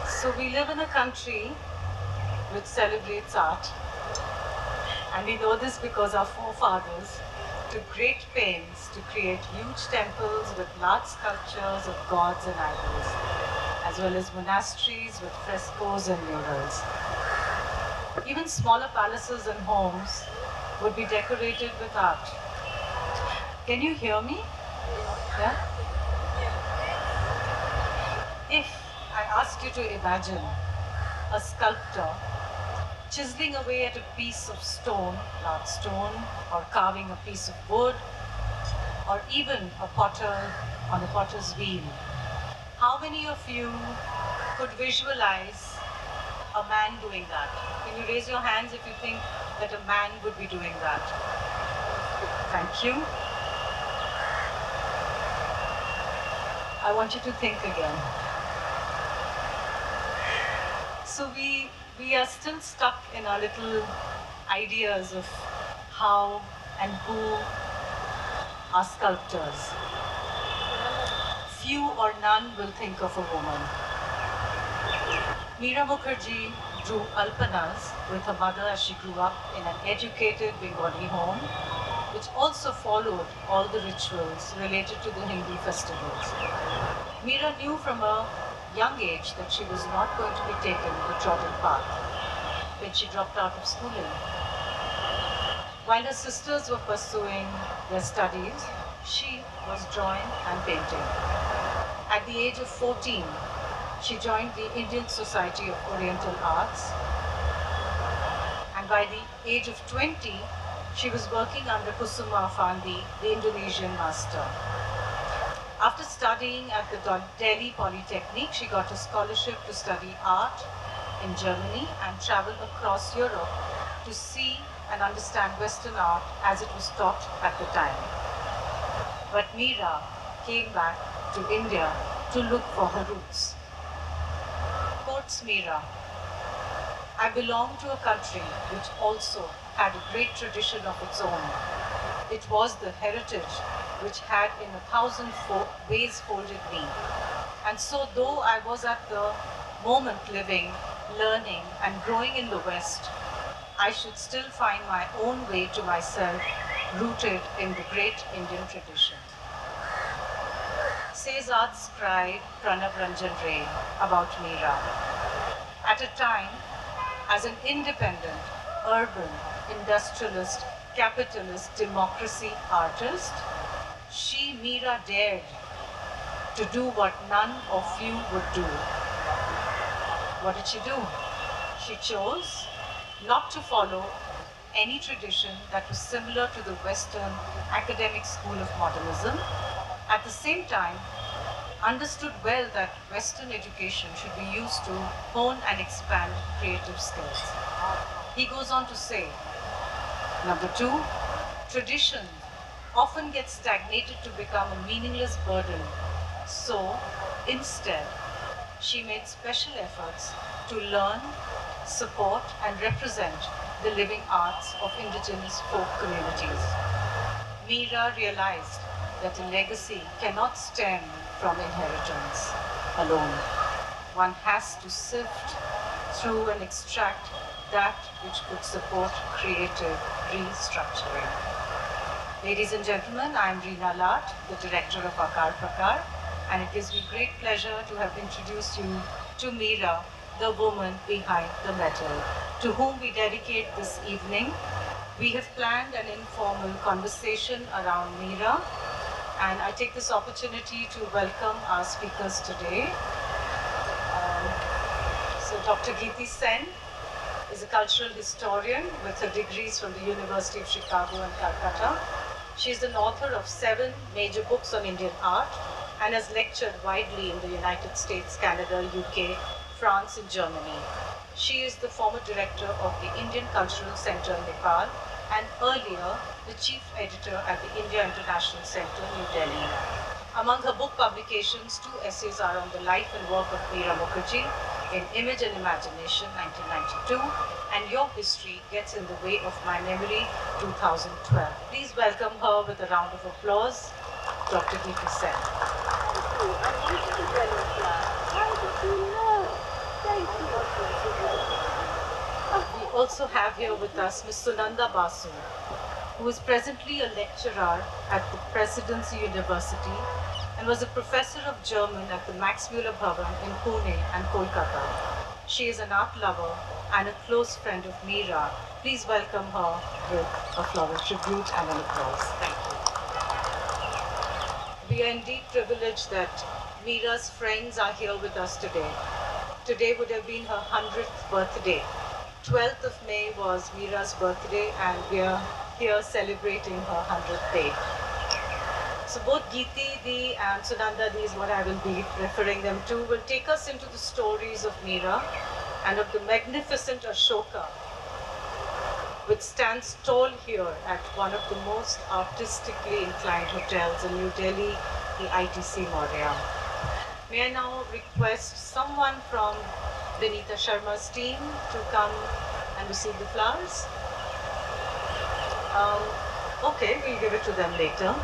So we live in a country which celebrates art, and we know this because our forefathers took great pains to create huge temples with large sculptures of gods and idols, as well as monasteries with frescoes and murals. Even smaller palaces and homes would be decorated with art. Can you hear me? Yeah? If I asked you to imagine a sculptor chiseling away at a piece of stone, large stone, or carving a piece of wood, or even a potter on a potter's wheel, how many of you could visualize a man doing that? Can you raise your hands if you think that a man would be doing that? Thank you. I want you to think again. So we are still stuck in our little ideas of how and who are sculptors. Few or none will think of a woman. Meera Mukherjee drew alpanas with her mother as she grew up in an educated Bengali home, which also followed all the rituals related to the Hindu festivals. Meera knew from a young age that she was not going to be taken the trodden path when she dropped out of schooling. While her sisters were pursuing their studies, she was drawing and painting. At the age of 14, she joined the Indian Society of Oriental Arts, and by the age of 20, she was working under Kusuma Afandi, the Indonesian master. After studying at the Delhi Polytechnic, she got a scholarship to study art in Germany and travel across Europe to see and understand Western art as it was taught at the time. But Meera came back to India to look for her roots. Quotes Meera, "I belong to a country which also had a great tradition of its own. It was the heritage which had in 1,000 ways folded me. And so though I was at the moment living, learning and growing in the West, I should still find my own way to myself, rooted in the great Indian tradition." Says art scribe Pranav Ranjan Ray about Meera. At a time, as an independent, urban, industrialist, capitalist, democracy artist, she, Meera, dared to do what none of you would do. What did she do? She chose not to follow any tradition that was similar to the Western academic school of modernism. At the same time, understood well that Western education should be used to hone and expand creative skills. He goes on to say, number 2, tradition often gets stagnated to become a meaningless burden. So, instead, she made special efforts to learn, support, and represent the living arts of indigenous folk communities. Meera realized that a legacy cannot stem from inheritance alone. One has to sift through and extract that which could support creative restructuring. Ladies and gentlemen, I am Reena Lath, the director of Akar Prakar, and it gives me great pleasure to have introduced you to Meera, the woman behind the metal, to whom we dedicate this evening. We have planned an informal conversation around Meera, and I take this opportunity to welcome our speakers today. So Dr. Geeti Sen is a cultural historian with her degrees from the University of Chicago and Calcutta. She is the author of 7 major books on Indian art and has lectured widely in the United States, Canada, UK, France, and Germany. She is the former director of the Indian Cultural Center in Nepal and earlier the chief editor at the India International Center, New Delhi. Among her book publications, 2 essays are on the life and work of Meera Mukherjee in Image and Imagination, 1992, and Your History Gets in the Way of My Memory, 2012. Please welcome her with a round of applause, Dr. Geeti Sen. Thank you. I'm used to yellow flowers. How did you know? Thank you. We also have here with us Ms. Sunanda Basu, who is presently a lecturer at the Presidency University and was a professor of German at the Max Muller Bhavan in Pune and Kolkata. She is an art lover and a close friend of Meera. Please welcome her with a floral tribute and an applause. Thank you. We are indeed privileged that Meera's friends are here with us today. Today would have been her 100th birthday. 12th of May was Meera's birthday, and we are here celebrating her 100th day. So both Geeti Di and Sunanda Di is what I will be referring them to, will take us into the stories of Meera and of the magnificent Ashoka, which stands tall here at one of the most artistically inclined hotels in New Delhi, the ITC Maurya. May I now request someone from Vinita Sharma's team to come and receive the flowers? Okay, we'll give it to them later.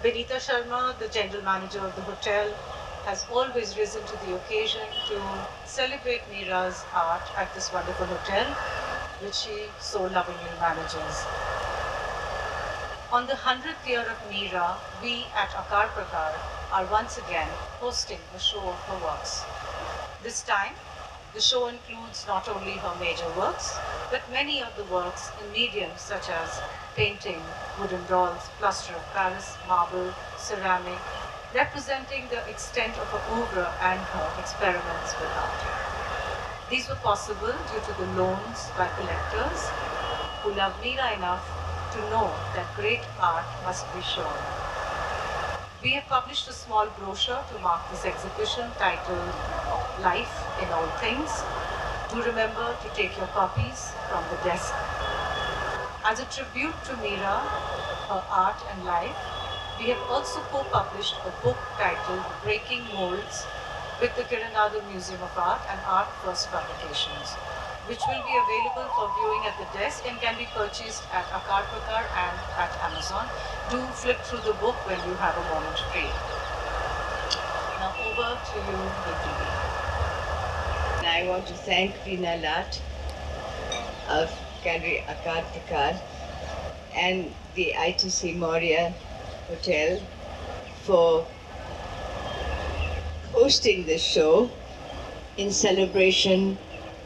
Vinita Sharma, the general manager of the hotel, has always risen to the occasion to celebrate Meera's art at this wonderful hotel, which she so lovingly manages. On the 100th year of Meera, we at Akar Prakar are once again hosting a show of her works. This time, the show includes not only her major works, but many of the works in mediums such as painting, wooden dolls, plaster of Paris, marble, ceramic, representing the extent of her oeuvre and her experiments with art. These were possible due to the loans by collectors who love Meera enough to know that great art must be shown. We have published a small brochure to mark this exhibition titled Life in All Things. Do remember to take your copies from the desk. As a tribute to Meera, her art and life, we have also co-published a book titled Breaking Molds with the Kiranadu Museum of Art and Art First Publications, which will be available for viewing at the desk and can be purchased at Akar Prakar and at Amazon. Do flip through the book when you have a moment free. Now over to you, Geeti. I want to thank Reena Lath of Gallery Akar Prakar and the ITC Maurya Hotel for hosting this show in celebration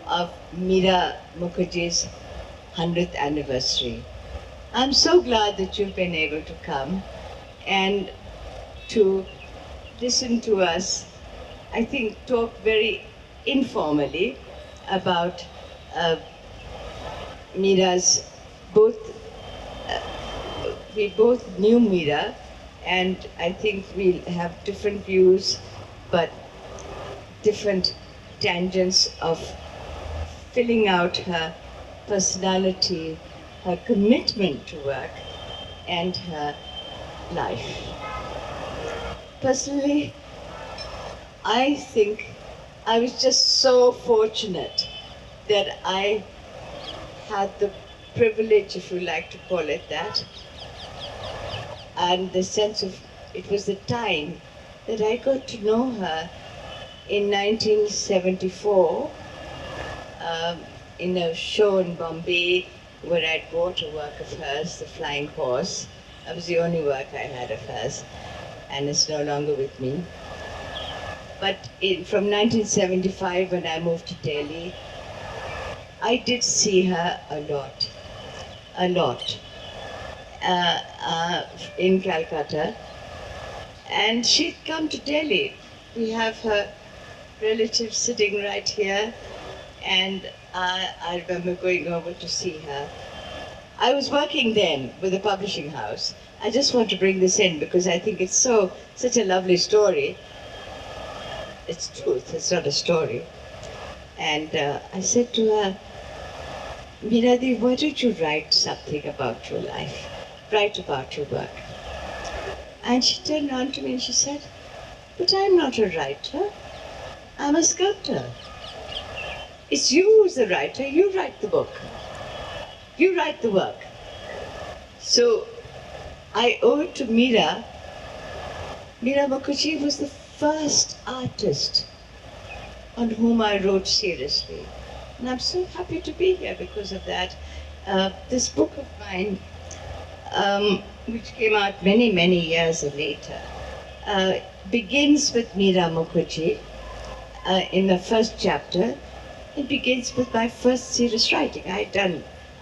of Meera Mukherjee's 100th anniversary. I'm so glad that you've been able to come and to listen to us, I think, talk very informally about Meera's we both knew Meera, and I think we'll have different views, but different tangents of filling out her personality, her commitment to work, and her life. Personally, I think I was just so fortunate that I had the privilege, if you like to call it that, and the sense of, it was the time that I got to know her in 1974 in a show in Bombay where I'd bought a work of hers, The Flying Horse. That was the only work I had of hers, and it's no longer with me. But from 1975, when I moved to Delhi, I did see her a lot in Calcutta, and she'd come to Delhi. We have her relatives sitting right here, and I remember going over to see her. I was working then with a publishing house. I just want to bring this in because I think it's such a lovely story. It's truth, it's not a story. And I said to her, Meera, why don't you write something about your life? Write about your work. And she turned on to me and she said, but I'm not a writer, I'm a sculptor. It's you who's the writer, you write the book. You write the work. So I owe it to Meera. Meera Mukherjee was the first artist on whom I wrote seriously. And I'm so happy to be here because of that. This book of mine, which came out many, many years later, begins with Meera Mukherjee in the first chapter. It begins with my first serious writing.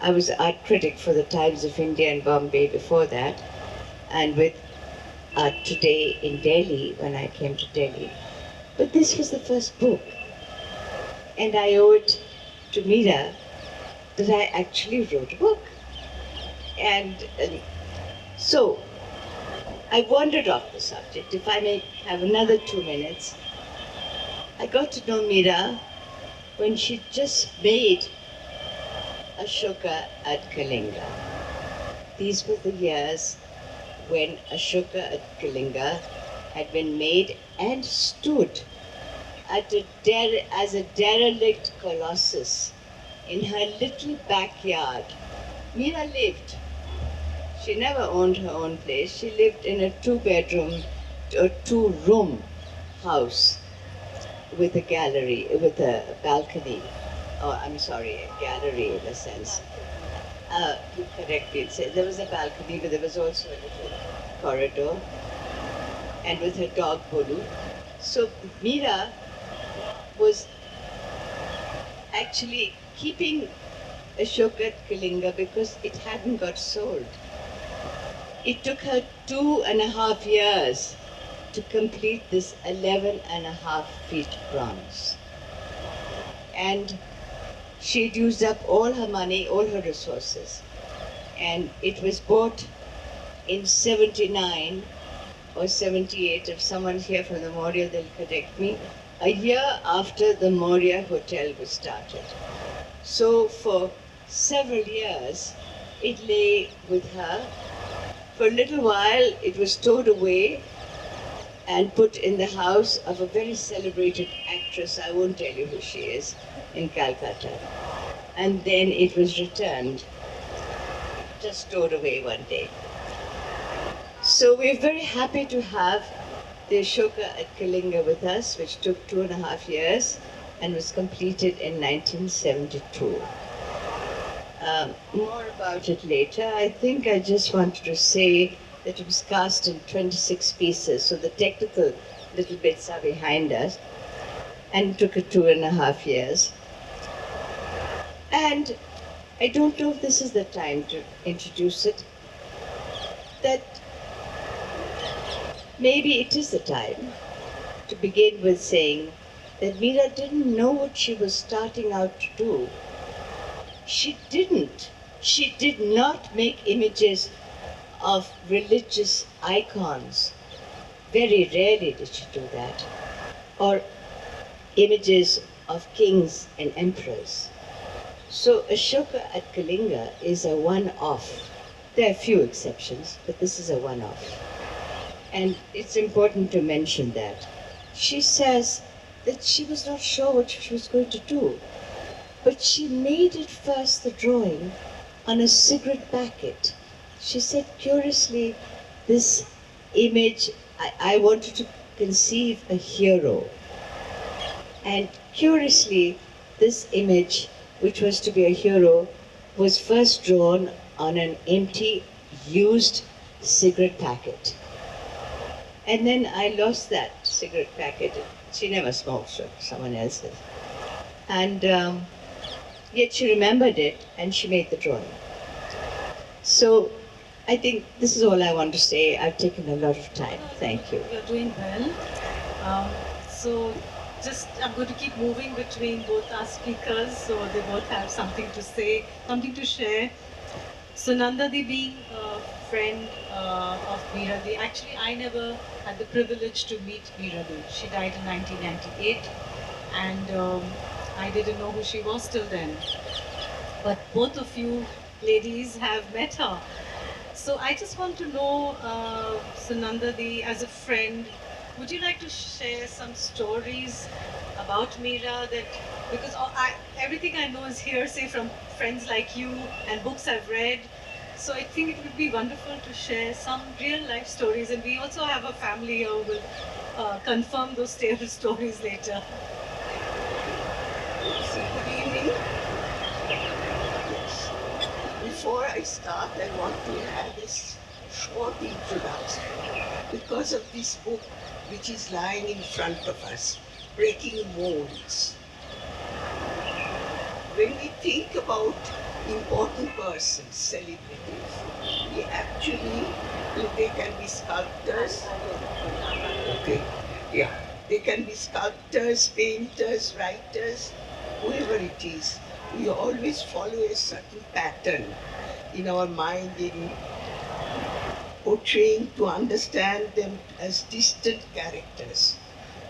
I was art critic for the Times of India and Bombay before that, and with Art Today in Delhi when I came to Delhi. But this was the first book. And I owe it to Meera that I actually wrote a book. And so, I wandered off the subject. If I may have another 2 minutes, I got to know Meera when she just made Ashoka at Kalinga. These were the years when Ashoka at Kalinga had been made and stood as a derelict colossus in her little backyard. Meera lived. She never owned her own place. She lived in a 2-bedroom or 2-room house with a gallery, with a balcony. Oh, I'm sorry, a gallery in a sense. You correct me, there was a balcony, but there was also a little corridor, and with her dog Bolu. So Meera was actually keeping Ashoka at Kalinga because it hadn't got sold. It took her 2.5 years to complete this 11.5 feet bronze. And she'd used up all her money, all her resources. And it was bought in 79 or 78, if someone here from the Maurya, they'll correct me, a year after the Maurya Hotel was started. So for several years, it lay with her. For a little while, it was stowed away and put in the house of a very celebrated actress, I won't tell you who she is, in Calcutta. And then it was returned, just stowed away one day. So we're very happy to have the Ashoka at Kalinga with us, which took 2.5 years and was completed in 1972. More about it later. I think I just wanted to say that it was cast in 26 pieces, so the technical little bits are behind us, and it took 2.5 years. And I don't know if this is the time to introduce it, that maybe it is the time to begin with saying that Meera didn't know what she was starting out to do. She didn't. She did not make images of religious icons. Very rarely did she do that. Or images of kings and emperors. So Ashoka at Kalinga is a one-off. There are a few exceptions, but this is a one-off. And it's important to mention that. She says that she was not sure what she was going to do, but she made it first, the drawing, on a cigarette packet. She said, curiously, this image, I wanted to conceive a hero. And curiously, this image, which was to be a hero, was first drawn on an empty, used cigarette packet. And then I lost that cigarette packet. She never smoked, so someone else's. And yet she remembered it, and she made the drawing. So I think this is all I want to say. I've taken a lot of time. Thank you. You're doing well. So I'm going to keep moving between both our speakers, so they both have something to say, something to share. Sunanda Di being a friend of Meera Di, actually I never had the privilege to meet Meera Di. She died in 1998 and I didn't know who she was till then. But both of you ladies have met her. So I just want to know, Sunanda Di, as a friend, would you like to share some stories about Meera that, because everything I know is hearsay from friends like you and books I've read. So I think it would be wonderful to share some real life stories, and we also have a family here who will confirm those stories later. Good evening. Before I start, I want to have this short introduction because of this book which is lying in front of us, Breaking Molds. When we think about important persons, celebrities, we actually, they can be sculptors, okay, yeah, they can be sculptors, painters, writers, whoever it is. We always follow a certain pattern in our mind in portraying to understand them as distant characters.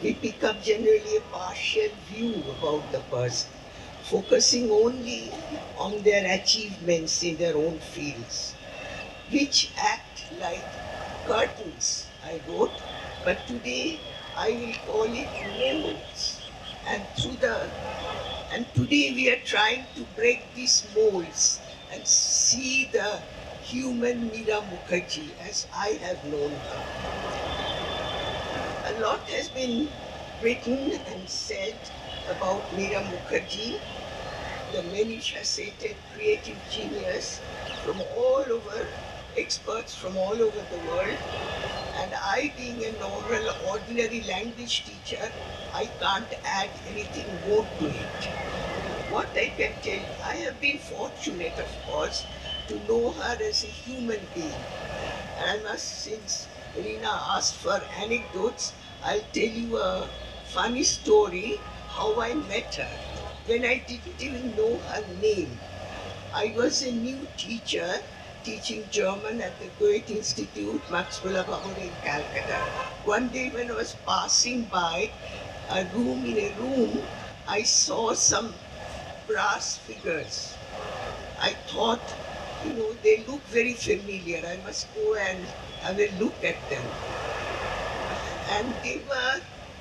We pick up generally a partial view about the person, focusing only on their achievements in their own fields, which act like curtains, I wrote, but today I will call it molds. And today we are trying to break these molds and see the human Meera Mukherjee as I have known her. A lot has been written and said about Meera Mukherjee, the many-faceted creative genius from all over, experts from all over the world. And I, being a normal, ordinary language teacher, I can't add anything more to it. What I can tell you, I have been fortunate, of course, to know her as a human being. And I must, since Reena asked for anecdotes, I'll tell you a funny story how I met her. When I didn't even know her name, I was a new teacher teaching German at the Goethe Institute, Maxwell Bhavan in Calcutta. One day when I was passing by a room, I saw some brass figures. I thought, they look very familiar. I must go and have a look at them. And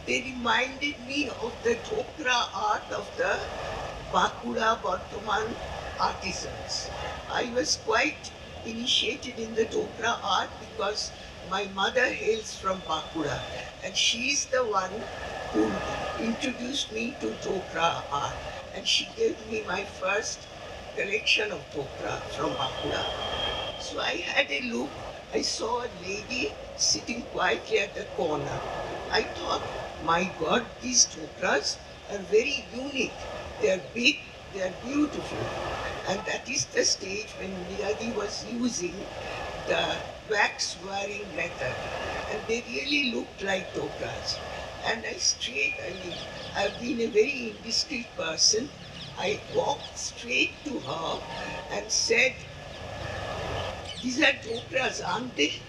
they reminded me of the dhokra art of the Bakura Bardhaman artisans. I was quite initiated in the dhokra art because my mother hails from Bakura, and she's the one who introduced me to dhokra art, and she gave me my first collection of dhokra from Bakura. So I had a look. I saw a lady sitting quietly at the corner. I thought, my God, these dhokras are very unique. They are big, they are beautiful. And that is the stage when Meera was using the wax wearing method. And they really looked like dhokras. And I've been a very indiscreet person. I walked straight to her and said, these are dhokras, aren't they?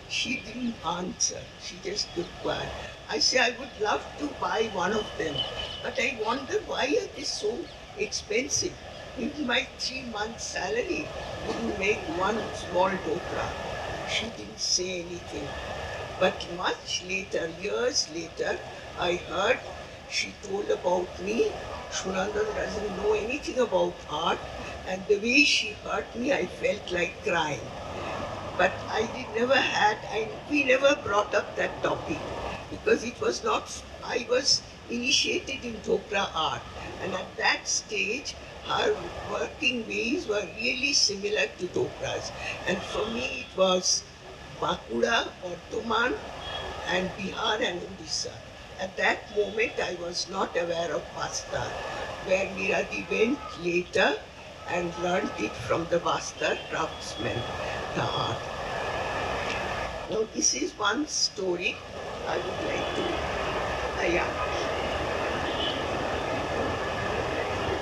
She didn't answer. She just stood quiet. I said, I would love to buy one of them, but I wonder why are they so expensive? With my 3 months salary, wouldn't make one small dhokra. She didn't say anything. But much later, years later, I heard she told about me. Sunanda doesn't know anything about art, and the way she hurt me, I felt like crying. But we never brought up that topic because it was not, I was initiated in dhokra art, and at that stage, her working ways were really similar to dhokras. And for me, it was Bakura, Bardhaman, and Bihar and Odisha. At that moment, I was not aware of Bastar, where Meera went later and learned it from the Bastar craftsmen, the art. Now, this is one story I would like to,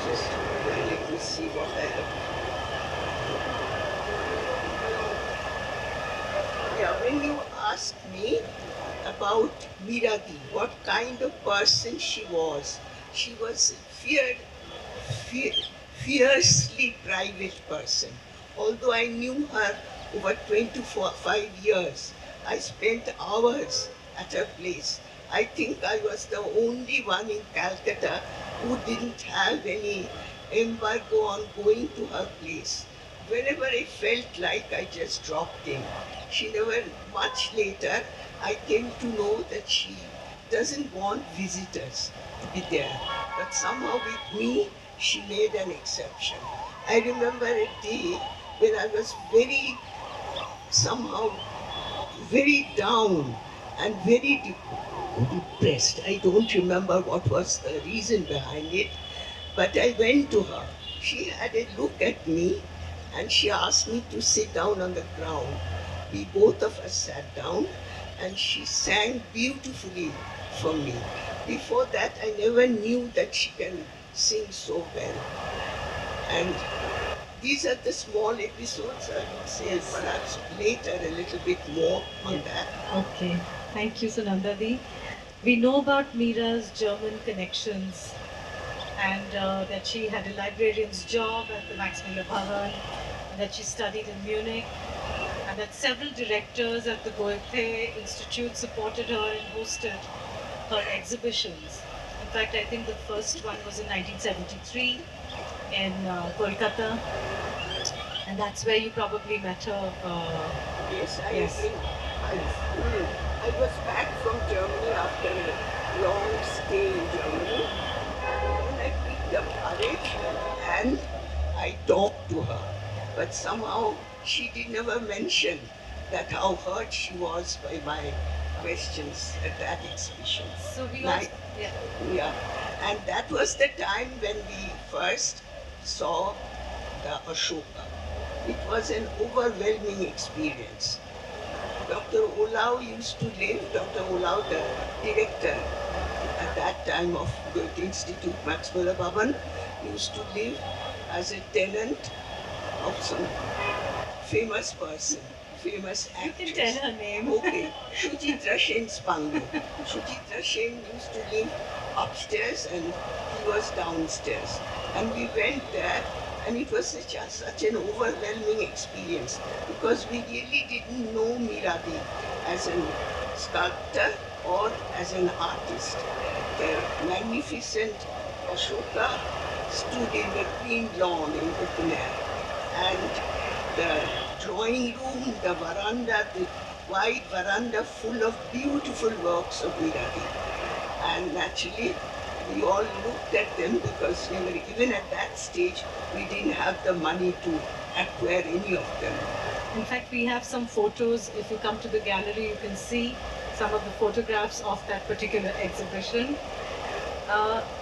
just let me see what I have. when you ask me about Meera Di, what kind of person she was a fiercely private person. Although I knew her over 25 years, I spent hours at her place. I think I was the only one in Calcutta who didn't have any embargo on going to her place. Whenever I felt like, I just dropped in. She never, much later, I came to know that she doesn't want visitors to be there. But somehow with me, she made an exception. I remember a day when I was somehow very down and very depressed. I don't remember what was the reason behind it, but I went to her. She had a look at me and she asked me to sit down on the ground. We both of us sat down and she sang beautifully for me. Before that, I never knew that she can sing so well. And these are the small episodes. I would say perhaps later a little bit more on that. Okay, thank you, Sunanda Di. We know about Meera's German connections and that she had a librarian's job at the Max Muller Bhavan, and that she studied in Munich, and that several directors at the Goethe Institute supported her and hosted her exhibitions. In fact, I think the first one was in 1973 in Kolkata, and that's where you probably met her. Yes, I Yes. agree. I was back from Germany after a long stay in Germany, and I picked up courage and I talked to her. But somehow she did never mention that how hurt she was by my questions at that exhibition. So we Now, also, yeah. yeah, and that was the time when we first saw the Ashoka. It was an overwhelming experience. Dr. Olau used to live, Dr. Olau, the director at that time of Goethe Institute, Max Muller Bhavan, used to live as a tenant of some famous person, famous actress. You can tell her name. Okay, Suchitra Sen's bungalow. Suchitra Sen used to live upstairs and he was downstairs. And we went there and it was such an overwhelming experience because we really didn't know Meera Di as a sculptor or as an artist. The magnificent Ashoka stood in the green lawn in open air, and the drawing room, the veranda, the wide veranda full of beautiful works of Meera Di. And naturally, we all looked at them because we were, even at that stage, we didn't have the money to acquire any of them. In fact, we have some photos. If you come to the gallery, you can see some of the photographs of that particular exhibition.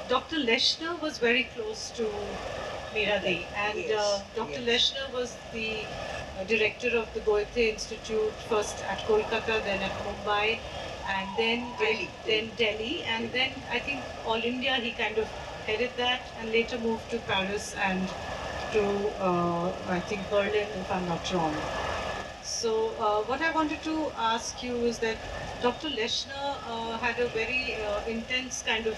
Dr. Leshner was very close to Meera Di, and Yes, Dr. yes. Leshner was the director of the Goethe Institute, first at Kolkata, then at Mumbai, and then Delhi, and then I think All India he kind of headed that, and later moved to Paris and to I think Berlin, if I'm not wrong. So what I wanted to ask you is that Dr. Leshner had a very intense kind of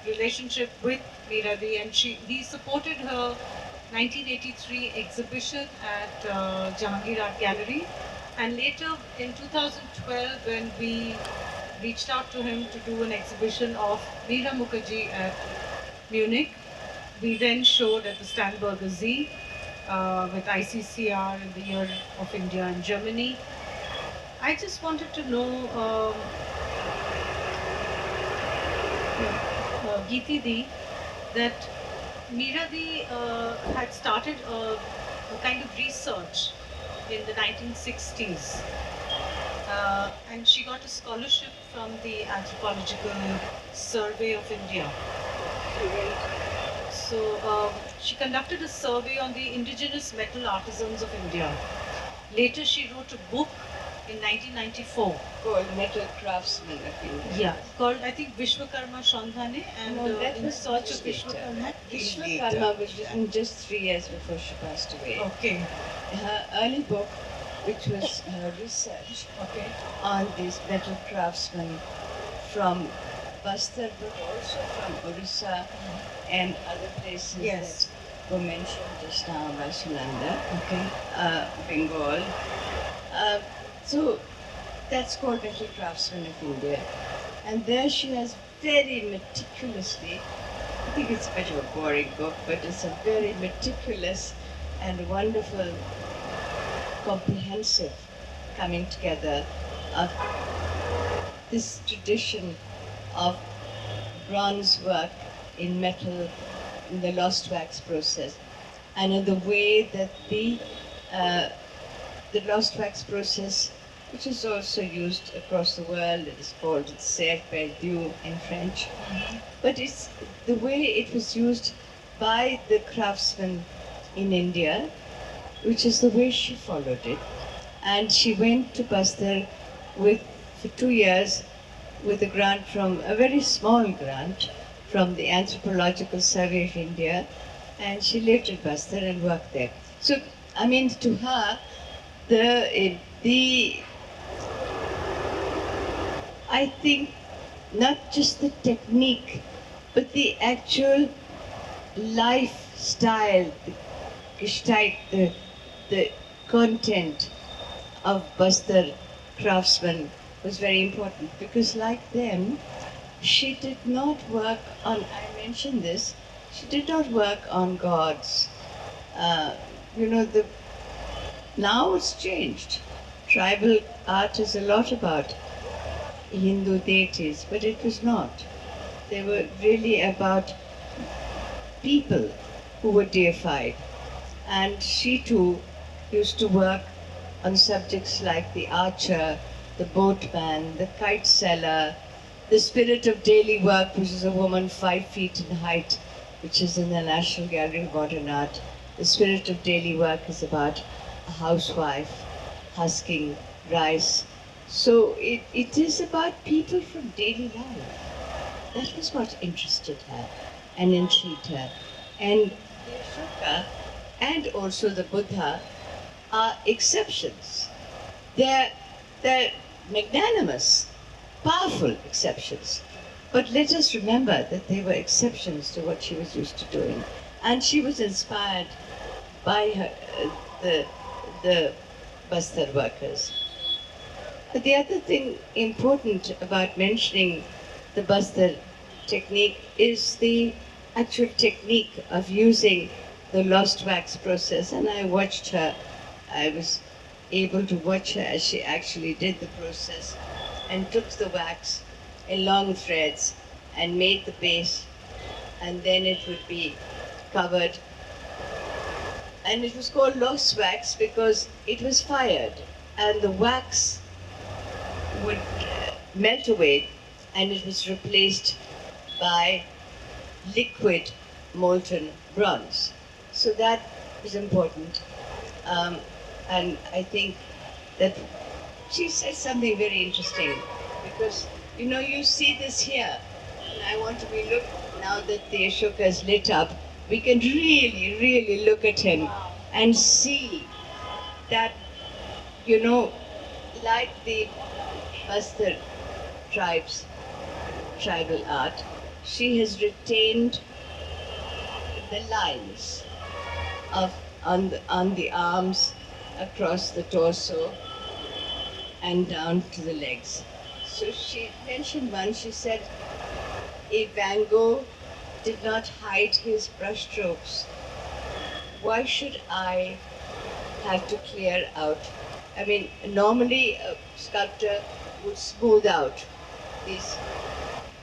relationship with Meera Di, and he supported her 1983 exhibition at Jahangir Art Gallery, and later in 2012 when we reached out to him to do an exhibition of Meera Mukherjee at Munich, we then showed at the Sternberger Z with ICCR in the Year of India in Germany. I just wanted to know, Geeti Di, that Meera Di had started a kind of research in the 1960s, and she got a scholarship from the Anthropological Survey of India. So she conducted a survey on the indigenous metal artisans of India. Later she wrote a book in 1994. Called Metal Craftsmen of India. Yeah, called I think Vishwakarma Shandhane, and No, that in was search of later. Vishwakarma. Vishwakarma was written just 3 years before she passed away. Okay. Her early book which was her research Okay. on these metal craftsmen from Bastar, but also from Orissa and other places Yes. that were mentioned just now by Sunanda, Okay. Bengal. So that's called Metal Craftsmen of India. And there she has very meticulously, I think it's a bit of a boring book, but it's a very meticulous and wonderful, comprehensive coming together of this tradition of bronze work in metal, in the lost wax process, and in the way that the lost wax process, which is also used across the world, it is called serre perdue in French, but it's the way it was used by the craftsmen in India, which is the way she followed it. And she went to Bastar for 2 years with a grant from, a very small grant from the Anthropological Survey of India, and she lived in Bastar and worked there. So, I mean, to her, I think not just the technique, but the actual lifestyle, the Gestalt, the content of Bastar craftsmen was very important, because like them, she did not work on, I mentioned this, she did not work on gods. Now it's changed. Tribal art is a lot about Hindu deities, but it was not. They were really about people who were deified. And she too used to work on subjects like the archer, the boatman, the kite seller, the spirit of daily work, which is a woman 5 feet in height, which is in the National Gallery of Modern Art. The spirit of daily work is about a housewife husking rice. So it is about people from daily life. That was what interested her and intrigued her. And the Ashoka and also the Buddha are exceptions. They're magnanimous, powerful exceptions. But let us remember that they were exceptions to what she was used to doing. And she was inspired by the Bastar workers. But the other thing important about mentioning the Bastar technique is the actual technique of using the lost wax process. And I watched her, I was able to watch her as she actually did the process and took the wax in long threads and made the base, and then it would be covered. And it was called lost wax because it was fired and the wax would melt away and it was replaced by liquid molten bronze. So that was important. And I think that she said something very interesting, because you see this here, and I want to look, now that the Ashoka is lit up, we can really, really look at him and see that, like the Bastar tribal art, she has retained the lines on the arms, across the torso, and down to the legs. So she mentioned once, she said, if Van Gogh did not hide his brushstrokes, why should I have to clear out? I mean, normally a sculptor would smooth out these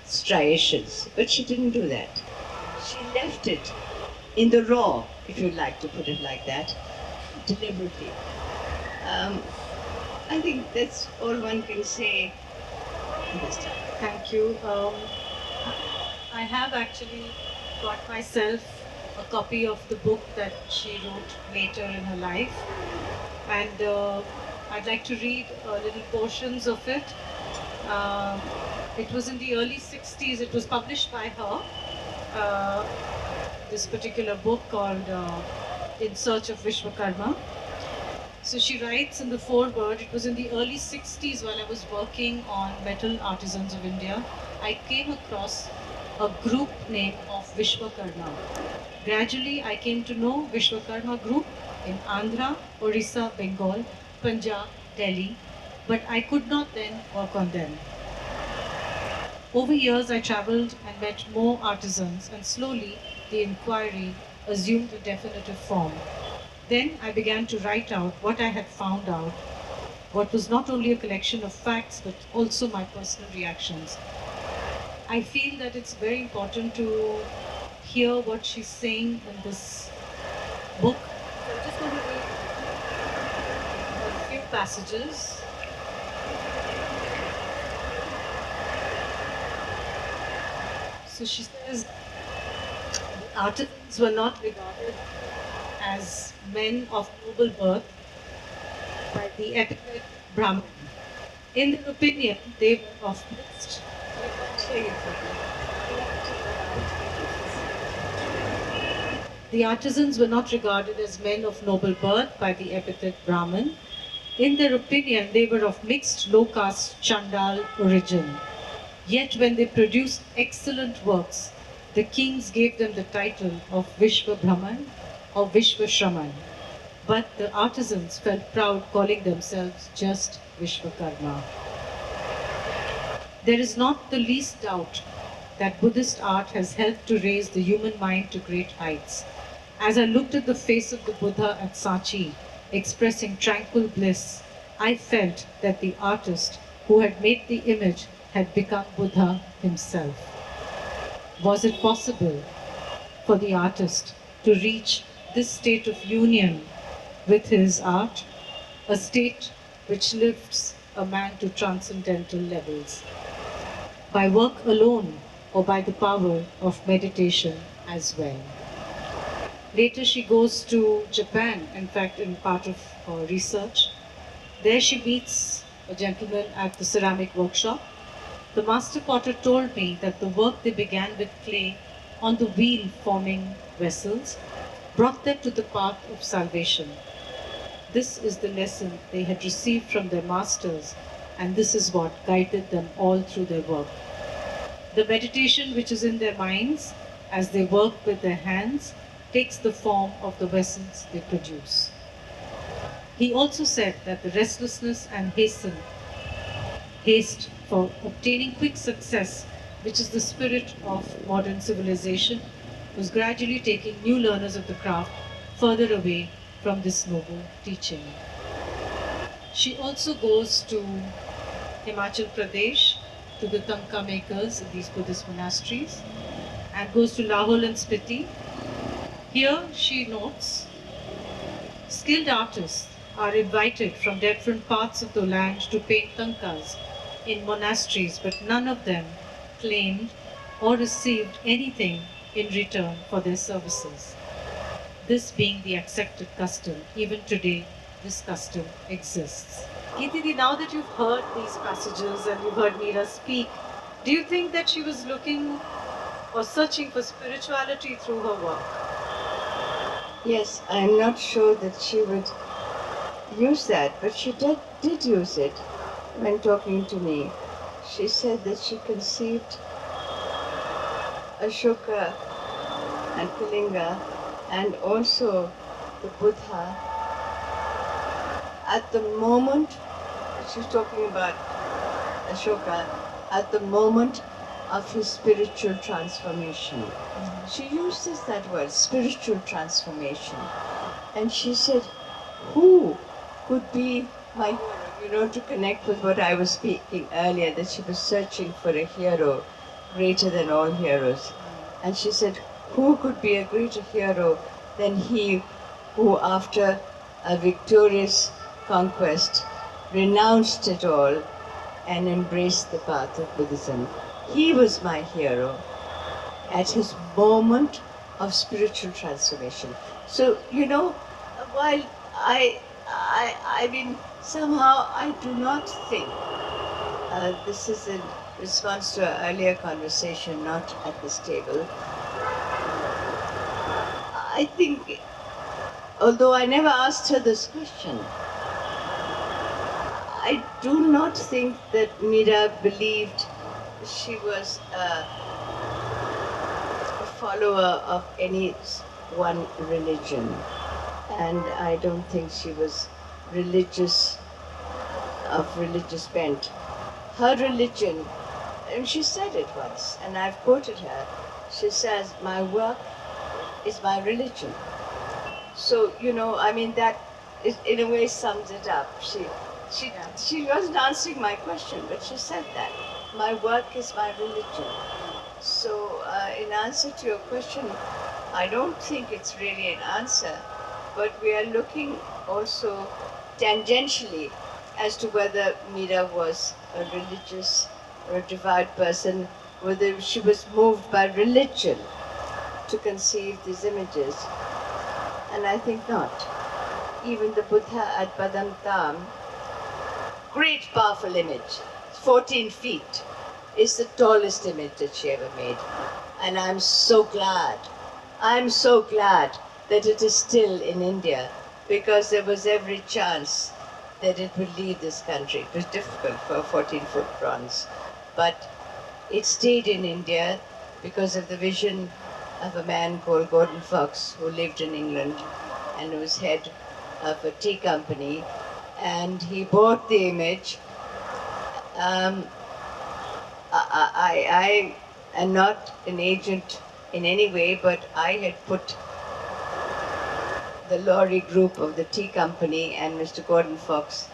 striations, but she didn't do that. She left it in the raw, if you'd like to put it like that, deliberately. I think that's all one can say this time. Thank you. I have actually got myself a copy of the book that she wrote later in her life, and I'd like to read little portions of it. It was in the early 60s, it was published by her, this particular book called In Search of Vishwakarma. So she writes in the foreword, it was in the early 60s while I was working on Metal Artisans of India, I came across a group name of Vishwakarma. Gradually, I came to know Vishwakarma group in Andhra, Orissa, Bengal, Punjab, Delhi, but I could not then work on them. Over years, I traveled and met more artisans, and slowly the inquiry assumed a definitive form. Then I began to write out what I had found out, what was not only a collection of facts but also my personal reactions. I feel that it's very important to hear what she's saying in this book. So I'm just going to read a few passages. So she says, artisans were not regarded as men of noble birth by the epithet Brahmin. In their opinion, they were of mixed. The artisans were not regarded as men of noble birth by the epithet Brahmin. In their opinion, they were of mixed low-caste Chandal origin. Yet when they produced excellent works, the kings gave them the title of Vishwa Brahman or Vishwa Shraman. But the artisans felt proud calling themselves just Vishwakarma. There is not the least doubt that Buddhist art has helped to raise the human mind to great heights. As I looked at the face of the Buddha at Sachi, expressing tranquil bliss, I felt that the artist who had made the image had become Buddha himself. Was it possible for the artist to reach this state of union with his art, a state which lifts a man to transcendental levels? By work alone or by the power of meditation as well? Later she goes to Japan, in fact, in part of her research. There she meets a gentleman at the ceramic workshop. The master potter told me that the work they began with clay on the wheel forming vessels brought them to the path of salvation. This is the lesson they had received from their masters, and this is what guided them all through their work. The meditation which is in their minds as they work with their hands takes the form of the vessels they produce. He also said that the restlessness and haste for obtaining quick success, which is the spirit of modern civilization, was gradually taking new learners of the craft further away from this noble teaching. She also goes to Himachal Pradesh, to the tanka makers in these Buddhist monasteries, and goes to Lahore and Spiti. Here she notes, skilled artists are invited from different parts of the land to paint tankas in monasteries, but none of them claimed or received anything in return for their services. This being the accepted custom, even today this custom exists. Geeti, now that you've heard these passages and you've heard Meera speak, do you think that she was looking or searching for spirituality through her work? Yes, I'm not sure that she would use that, but she did use it when talking to me. She said that she conceived Ashoka and Kalinga and also the Buddha at the moment, she was talking about Ashoka, at the moment of his spiritual transformation. She uses that word, spiritual transformation. And she said, who could be my hero? You know, to connect with what I was speaking earlier, that she was searching for a hero greater than all heroes. And she said, who could be a greater hero than he who, after a victorious conquest, renounced it all and embraced the path of Buddhism. He was my hero at his moment of spiritual transformation. So, you know, while I mean, somehow I do not think, this is in response to an earlier conversation, not at this table. I think, although I never asked her this question, I do not think that Meera believed she was a follower of any one religion, and I don't think she was religious, of religious bent. Her religion, and she said it once, and I've quoted her, she says, my work is my religion. So, you know, I mean, that is, in a way sums it up. She wasn't answering my question, but she said that. My work is my religion. So, in answer to your question, I don't think it's really an answer, but we are looking also tangentially as to whether Meera was a religious or a devout person, whether she was moved by religion to conceive these images. And I think not. Even the Buddha at Badam Tam, great powerful image, 14 feet, is the tallest image that she ever made. And I'm so glad that it is still in India, because there was every chance that it would leave this country. It was difficult for a 14-foot bronze, but it stayed in India because of the vision of a man called Gordon Fox, who lived in England and was head of a tea company, and he bought the image. I am not an agent in any way, but I had put the lorry group of the tea company and Mr. Gordon Fox,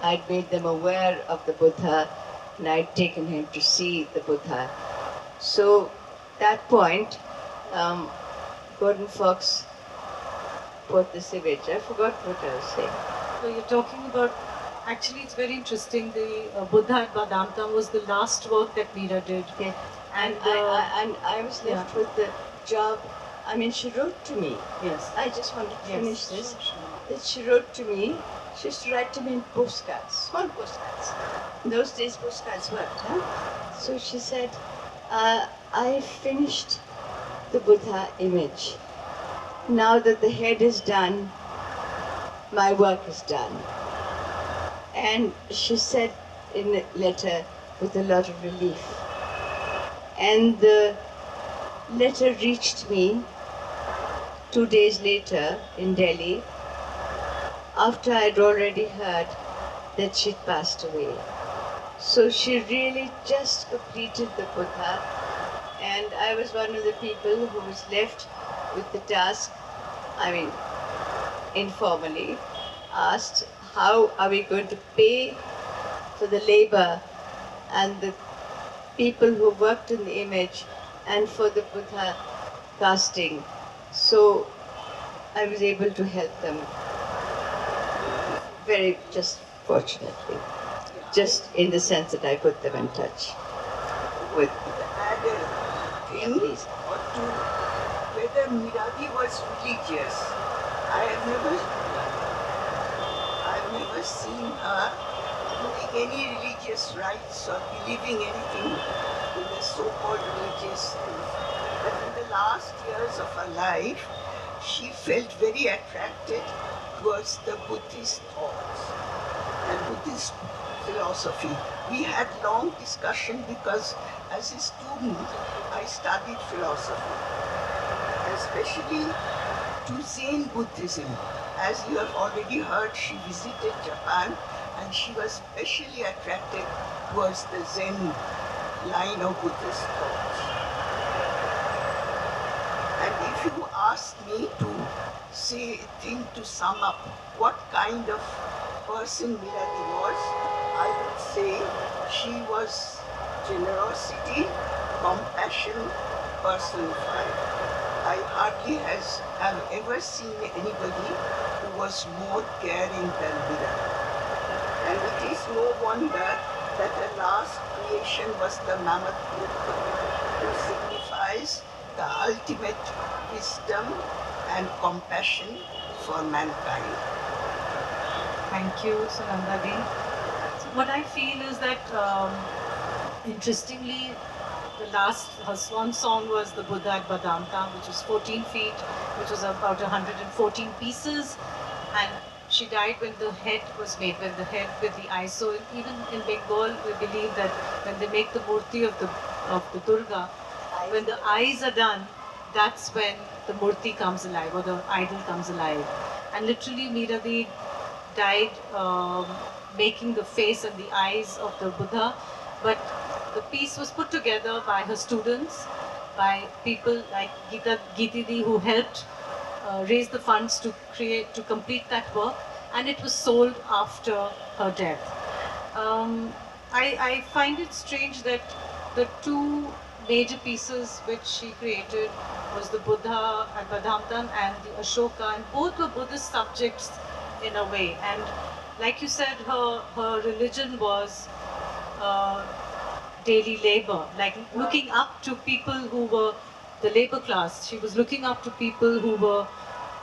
I'd made them aware of the Buddha, and I'd taken him to see the Buddha. So that point, Gordon Fox bought this image. I forgot what I was saying. So you're talking about, actually it's very interesting, the Buddha at Badam Tam was the last work that Meera did. Yeah. And I was left with the job. I mean, she wrote to me. yes. I just want to finish Yes. this. That she wrote to me. She used to write to me in postcards, small postcards. In those days, postcards worked, huh? So she said, I finished the Buddha image. Now that the head is done, my work is done. And she said in a letter with a lot of relief. And the letter reached me 2 days later in Delhi, after I'd already heard that she'd passed away. So she really just completed the Buddha, and I was one of the people who was left with the task, I mean, informally, asked how are we going to pay for the labor and the people who worked in the image and for the Buddha casting. So I was able to help them, very just fortunately, just in the sense that I put them in touch with. Add a thing or two, whether Meera was religious. I've never seen her doing any religious rites or believing anything in the so-called religious sense. But in the last years of her life, she felt very attracted towards the Buddhist thoughts and Buddhist philosophy. We had long discussion because as a student, I studied philosophy, especially to Zen Buddhism. As you have already heard, she visited Japan and she was especially attracted towards the Zen line of Buddhist thoughts. And if you ask me to say a thing to sum up what kind of person Meera was, I would say she was generosity, compassion personified. I hardly have ever seen anybody who was more caring than Meera. And it is no wonder that the last creation was the mammoth Buddha, who signifies the ultimate wisdom and compassion for mankind. Thank you, Sunanda Ji. So what I feel is that, interestingly, her swan song was the Buddha at Badam Tam, which was 14 feet, which was about 114 pieces, and she died when the head was made, when the head with the eyes. So even in Bengal, we believe that when they make the murti of the Durga, when the eyes are done, that's when the murti comes alive or the idol comes alive. And literally, Meera Di died making the face and the eyes of the Buddha, but the piece was put together by her students, by people like Geeti Di, who helped raise the funds to complete that work, and it was sold after her death. I find it strange that the two major pieces which she created was the Buddha and Badhamtan and the Ashoka, and both were Buddhist subjects in a way. And like you said, her religion was daily labor, like looking up to people who were the labor class. She was looking up to people who were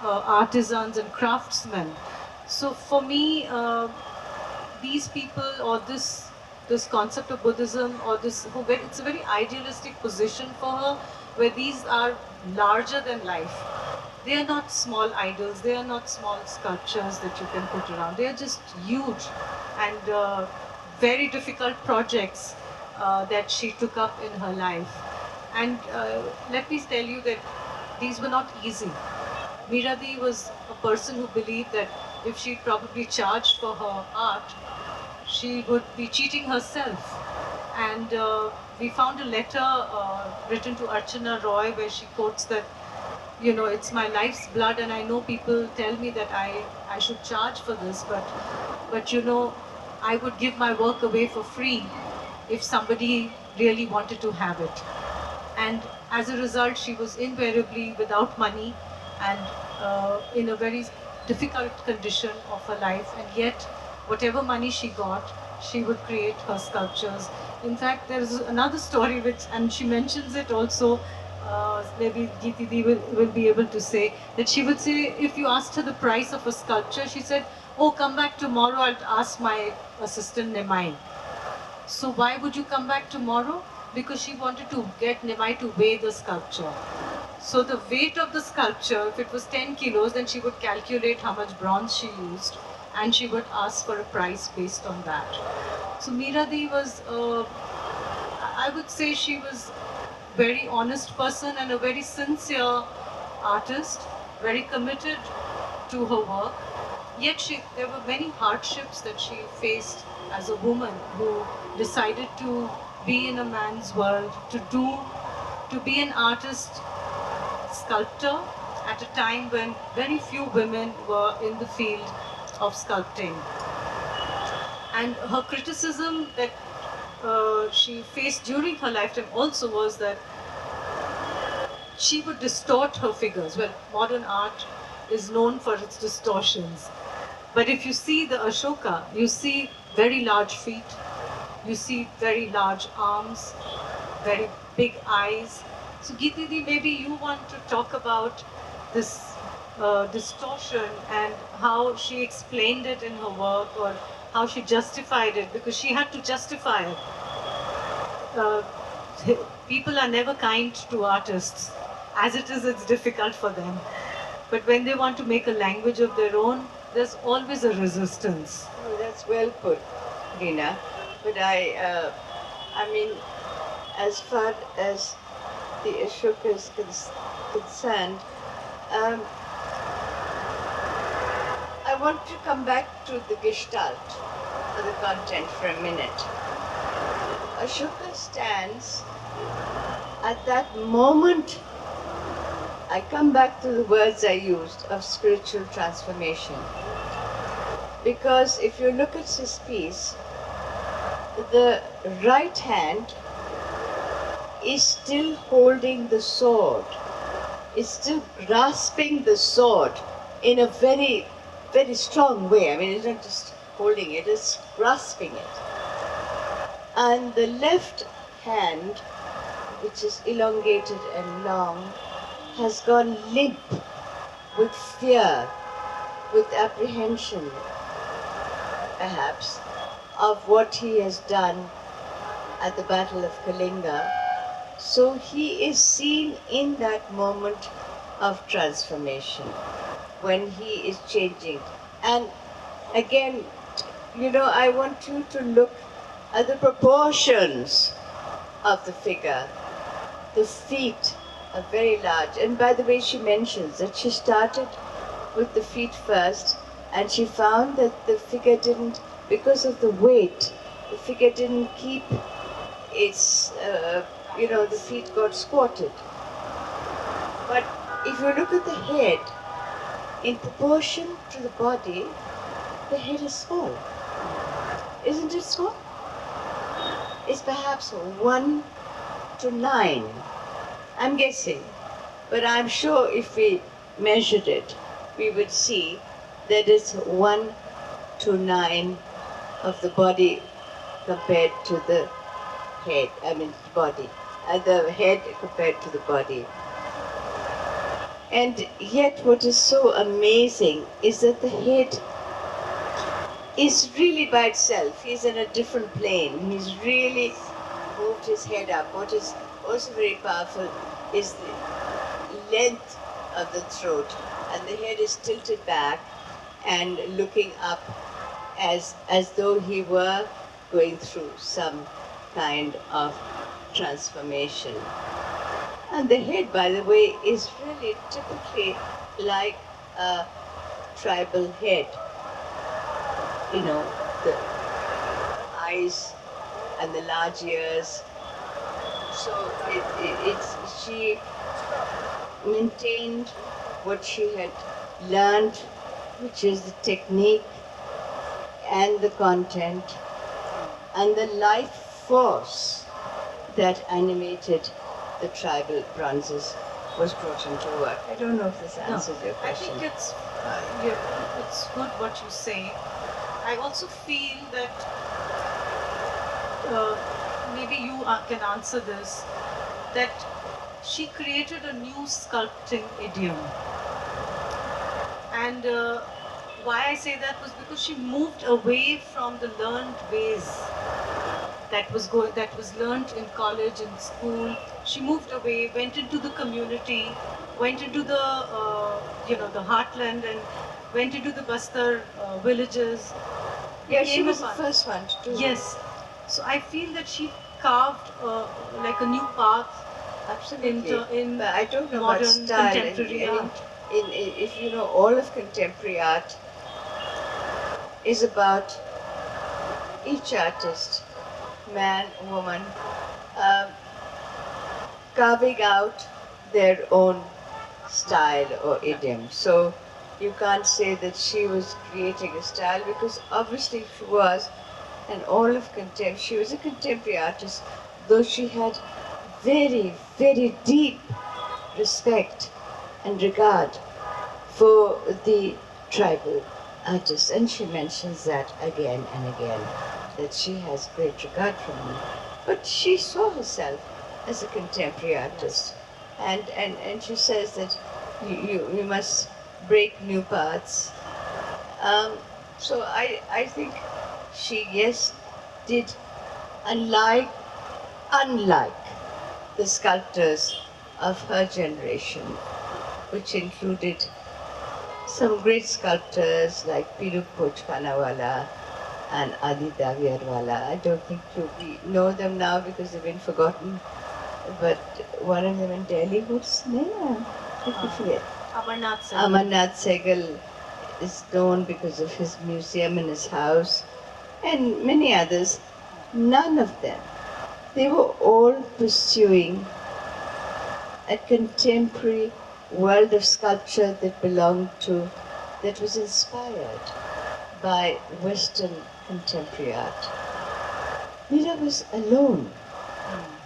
artisans and craftsmen. So for me, these people, or this concept of Buddhism, or it's a very idealistic position for her, where these are larger than life. They are not small idols, they are not small sculptures that you can put around. They are just huge and very difficult projects that she took up in her life. And let me tell you that these were not easy. Meera Di was a person who believed that if she probably charged for her art, she would be cheating herself. And we found a letter written to Archana Roy where she quotes that, you know, it's my life's blood, and I know people tell me that I should charge for this, but you know, I would give my work away for free if somebody really wanted to have it. And as a result, she was invariably without money and in a very difficult condition of her life, and yet whatever money she got, she would create her sculptures. In fact, there is another story which, and she mentions it also, maybe Geeti Di will be able to say, that she would say, if you asked her the price of a sculpture, she said, oh, come back tomorrow, I'll ask my assistant Nimai. So why would you come back tomorrow? Because she wanted to get Nimai to weigh the sculpture. So the weight of the sculpture, if it was 10 kilos, then she would calculate how much bronze she used, and she would ask for a price based on that. So Meera Di was, I would say she was a very honest person and a very sincere artist, very committed to her work. Yet there were many hardships that she faced as a woman who decided to be in a man's world, to be an artist, sculptor, at a time when very few women were in the field of sculpting. And her criticism that she faced during her lifetime also was that she would distort her figures. Well, modern art is known for its distortions. But if you see the Ashoka, you see very large feet, you see very large arms, very big eyes. So Geeti Di, maybe you want to talk about this distortion and how she explained it in her work, or how she justified it, because she had to justify it. People are never kind to artists. As it is, it's difficult for them. But when they want to make a language of their own, there's always a resistance. Oh, that's well put, Reena. But I mean, as far as the Ashoka is concerned, I want to come back to the gestalt, or the content, for a minute. Ashoka stands at that moment. I come back to the words I used of spiritual transformation. Because if you look at his piece, the right hand is still holding the sword, is still grasping the sword in a very, very strong way. I mean, it's not just holding it, it's grasping it. And the left hand, which is elongated and long, has gone limp with fear, with apprehension, perhaps, of what he has done at the Battle of Kalinga. So he is seen in that moment of transformation, when he is changing. And Again, I want you to look at the proportions of the figure. The feet are very large. And by the way, she mentions that she started with the feet first, and she found that the figure didn't, because of the weight, the figure didn't keep its, the feet got squatted. But if you look at the head, in proportion to the body, the head is small. Isn't it small? It's perhaps 1 to 9. I'm guessing. But I'm sure if we measured it, we would see that it's 1 to 9 of the body compared to the head. Body. The head compared to the body. And yet what is so amazing is that the head is really by itself. He's in a different plane. He's really moved his head up. What is also very powerful is the length of the throat, and the head is tilted back and looking up as though he were going through some kind of transformation. And the head, by the way, is really typically like a tribal head. The eyes and the large ears. So she maintained what she had learned, which is the technique and the content and the life force that animated the tribal bronzes was brought into work. I don't know if this answers your question. I think it's good what you say. I also feel that maybe you can answer this, that she created a new sculpting idiom. And why I say that was because she moved away from the learned ways that was learned in college and school. She moved away, went into the community, went into the the heartland, and went into the Bastar villages. Yeah, she was the first one to do. Yes. So I feel that she carved like a new path. Absolutely. In but I don't know modern, about style. contemporary art. If you know, all of contemporary art is about each artist, man, woman, carving out their own style or idiom. So you can't say that she was creating a style, because obviously she was, and all of she was a contemporary artist, though she had very, very deep respect and regard for the tribal artists. And she mentions that again and again, that she has great regard for me. But she saw herself as a contemporary artist. And she says that you must break new paths. So I think she, yes, did, unlike the sculptors of her generation, which included some great sculptors like Piru Pochkanawala and Adi Davyarwala. I don't think we know them now because they've been forgotten. But one of them in Delhi, what's his name? I forget. Amarnath Sehgal. Amarnath Sehgal is known because of his museum in his house, and many others. None of them. They were all pursuing a contemporary world of sculpture that was inspired by Western contemporary art. Meera was alone.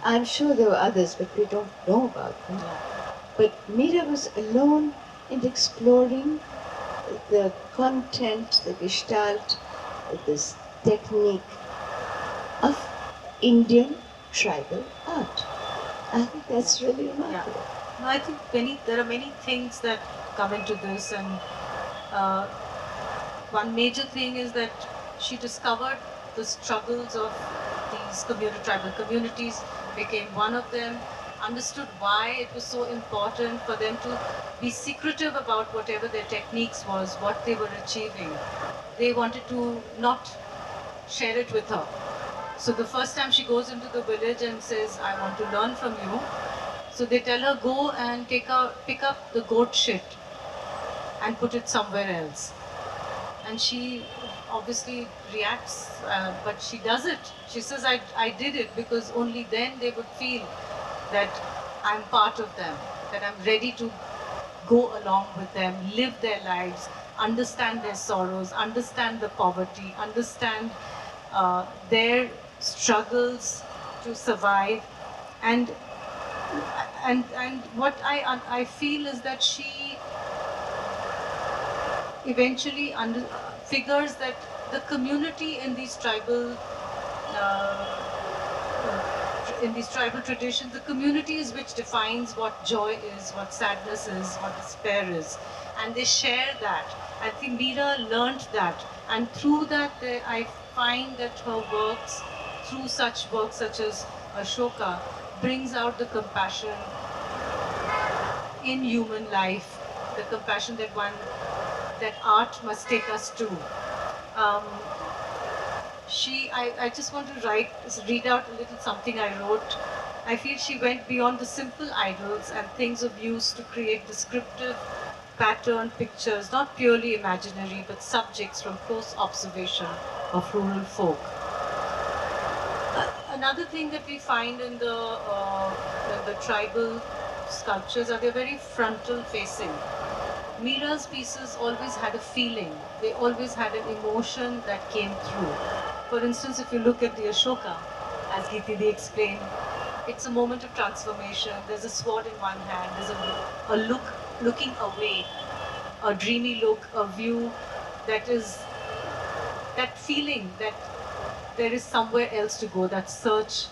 I'm sure there were others, but we don't know about them. But Meera was alone in exploring the content, the gestalt, this technique of Indian tribal art. I think that's really remarkable. Yeah. No, I think there are many things that come into this, and one major thing is that she discovered the struggles of these tribal communities, became one of them, understood why it was so important for them to be secretive about whatever their techniques was, what they were achieving. They wanted to not share it with her. So the first time she goes into the village and says, I want to learn from you. So they tell her, go and pick up the goat shit and put it somewhere else. And she obviously reacts, but she does it. She says, I did it because only then they would feel that I'm part of them, that I'm ready to go along with them, live their lives, understand their sorrows, understand the poverty, understand their struggles to survive. And what I feel is that she eventually figures that the community in these tribal traditions, the community is which defines what joy is, what sadness is, what despair is, and they share that. I think Meera learned that, and through that I find that her works, through such works such as Ashoka, brings out the compassion in human life, the compassion that art must take us to. I just want to read out a little something I wrote. I feel she went beyond the simple idols and things of use to create descriptive pattern pictures, not purely imaginary, but subjects from close observation of rural folk. Another thing that we find in the tribal sculptures are they're very frontal facing. Meera's pieces always had a feeling. They always had an emotion that came through. For instance, if you look at the Ashoka, as Geeti explained, it's a moment of transformation. There's a sword in one hand. There's a look looking away, a dreamy look, a view that is that feeling that there is somewhere else to go, that search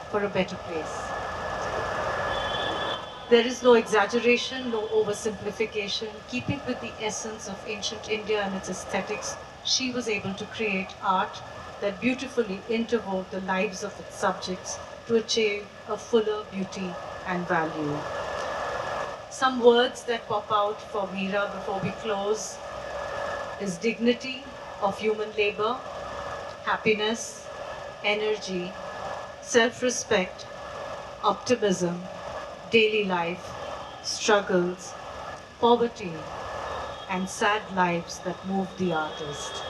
for a better place. There is no exaggeration, no oversimplification. Keeping with the essence of ancient India and its aesthetics, she was able to create art that beautifully interwove the lives of its subjects to achieve a fuller beauty and value. Some words that pop out for Meera before we close is dignity of human labor, happiness, energy, self-respect, optimism, daily life, struggles, poverty, and sad lives that move the artist.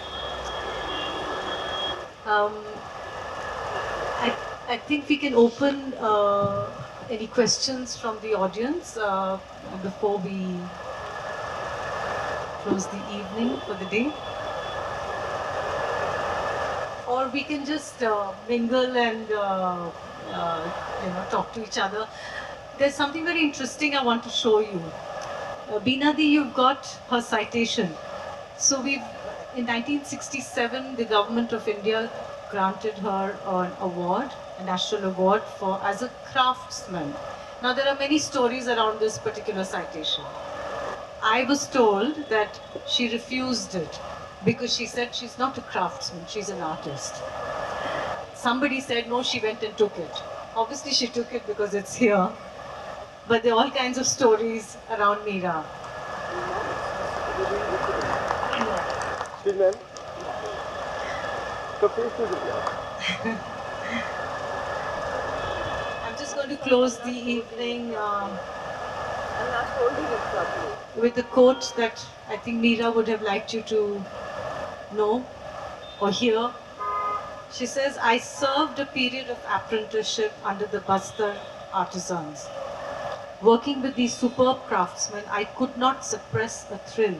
I think we can open any questions from the audience before we close the evening for the day. Or we can just mingle and talk to each other. There's something very interesting I want to show you. Beenadi, you've got her citation. So in 1967, the government of India granted her an award, a national award as a craftsman. Now there are many stories around this particular citation. I was told that she refused it because she said she's not a craftsman, she's an artist. Somebody said no, she went and took it. Obviously she took it because it's here. But there are all kinds of stories around Meera. I'm just going to close the evening with a quote that I think Meera would have liked you to know or hear. She says, I served a period of apprenticeship under the Bastar artisans. Working with these superb craftsmen, I could not suppress a thrill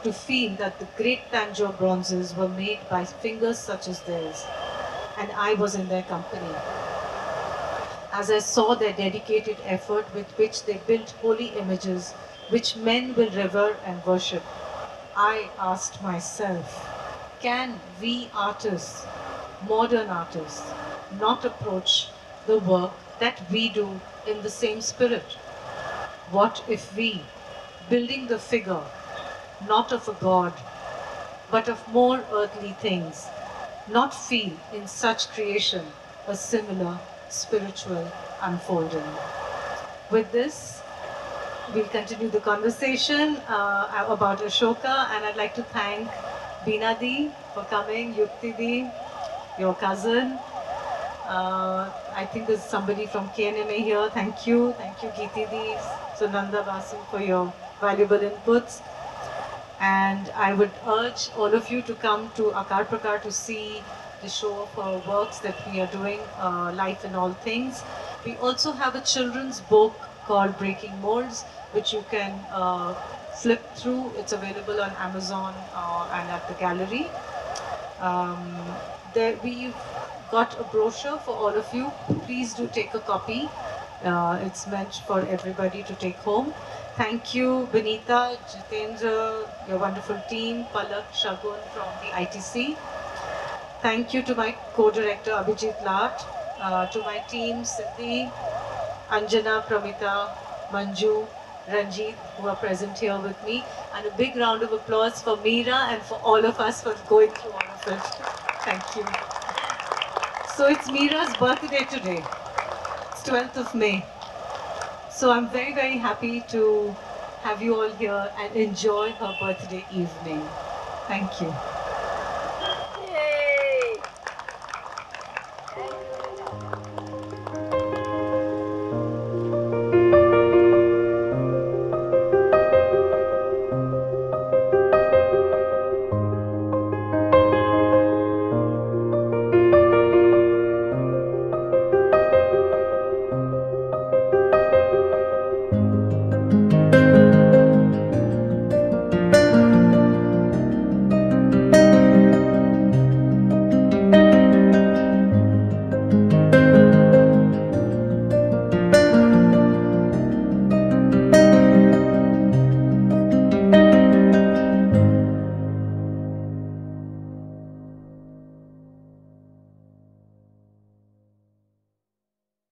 to feel that the great Tanjore bronzes were made by fingers such as theirs, and I was in their company. As I saw their dedicated effort with which they built holy images which men will revere and worship, I asked myself, can we artists, modern artists, not approach the work that we do in the same spirit? What if we, building the figure, not of a god, but of more earthly things, not feel in such creation a similar spiritual unfolding? with this, we'll continue the conversation about Ashoka, and I'd like to thank Beena Di for coming, Yukti Di, your cousin. I think there's somebody from KNMA here. Thank you Geeti Di, Sunanda Basu for your valuable inputs. And I would urge all of you to come to Akar Prakar to see the show of our works that we are doing, Life in All Things. We also have a children's book called Breaking Molds, which you can flip through. It's available on Amazon and at the gallery. We've got a brochure for all of you. Please do take a copy. It's meant for everybody to take home. Thank you, Benita, Jitendra, your wonderful team, Palak, Shagun from the ITC. Thank you to my co-director, Abhijit Lath, to my team, Siddhi, Anjana, Pramita, Manju, Ranjit, who are present here with me. And a big round of applause for Meera and for all of us for going through all of it. Thank you. So it's Meera's birthday today. It's 12th of May. So I'm very, very happy to have you all here and enjoy her birthday evening. Thank you.